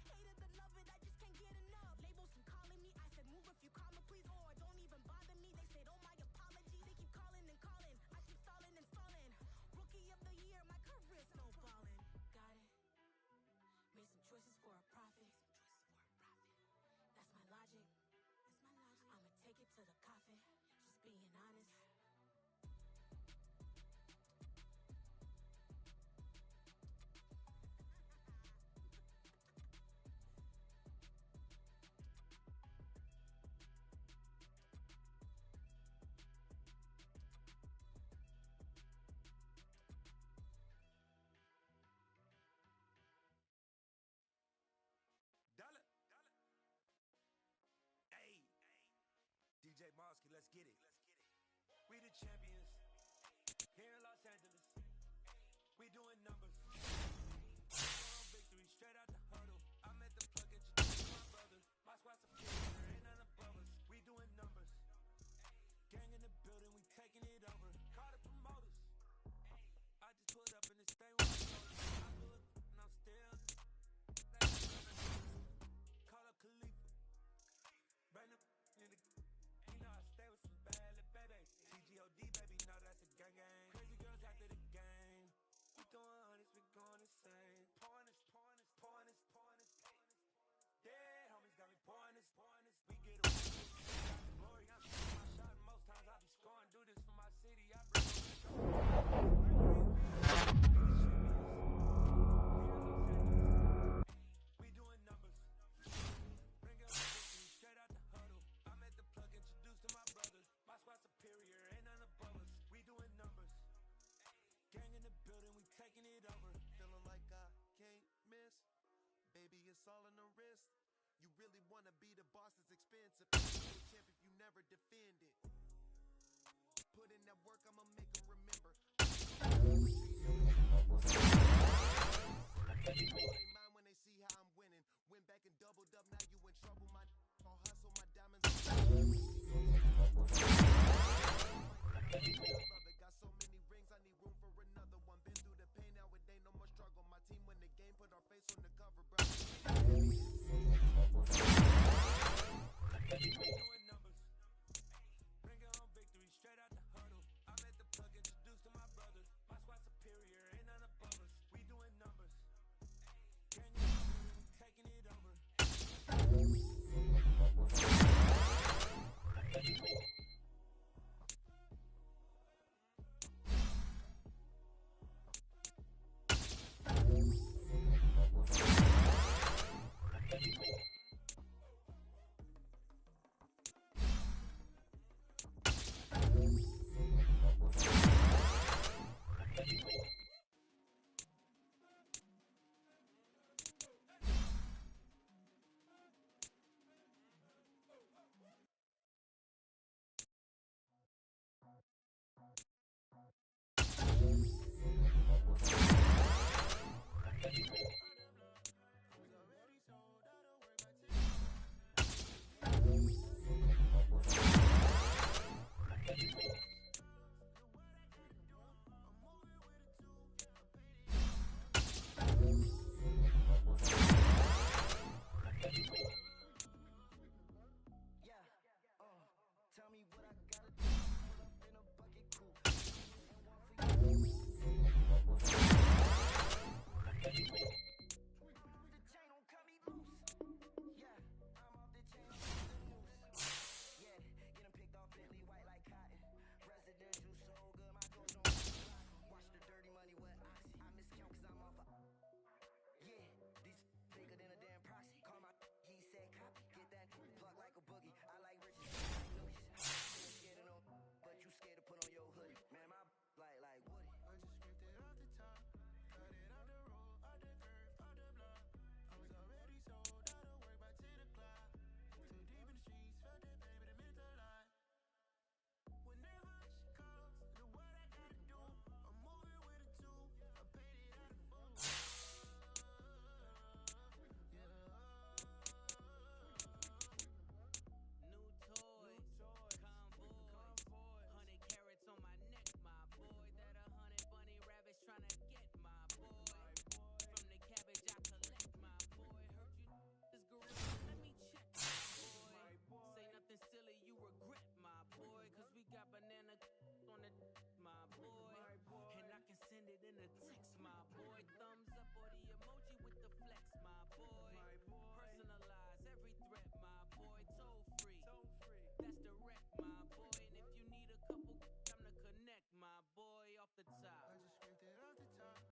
hate it or love it, I just can't get enough. Labels keep calling me, I said move if you call me please, or don't even bother me. They said oh my apologies, they keep calling and calling. I keep stalling and stalling. Rookie of the year, my career snowballing. Got it. Made some choices for a profit. That's my logic. I'ma take it to the coffin. Just being honest. Dollar. Hey. DJ Mosky, let's get it. We the champions. Here in Los Angeles. We doing numbers. Victory straight out the huddle. I'm at the plug, introducing my brother. My squad's a there ain't none above us. We doing numbers. Gang in the building, we taking it over. Call the promoters. I just put up in this thing with my shoulders. I blew it and I'm still. Call up Khalifa. Brand up in the. You know I stay with some bad little baby. TGOD baby, know that's a gang gang. Crazy girls after the game. We going honest, we going insane. Pouring this. Dead homies got me pouring this. We get away. Glory, I'm shooting my shot. And most times I be scoring. Do this for my city. I bring we doing numbers. Bring up straight out the huddle. I'm at the plug, introduced to my brothers. My squad superior, ain't none above us. We doing numbers. Gang in the building, we taking it over. Feeling like I can't miss. Baby, it's all in the wrist. You really wanna be the boss, it's expensive. You be a champ if you never defend it. Put in that work, I'ma make them remember. They mind when they see how I'm winning. Went back and doubled up, now you in trouble. My I'll hustle, my diamonds. Love it, got so many rings, I need room for another one. Been through the pain, now it ain't no more struggle. My team win the game, put our face on the cover, bro.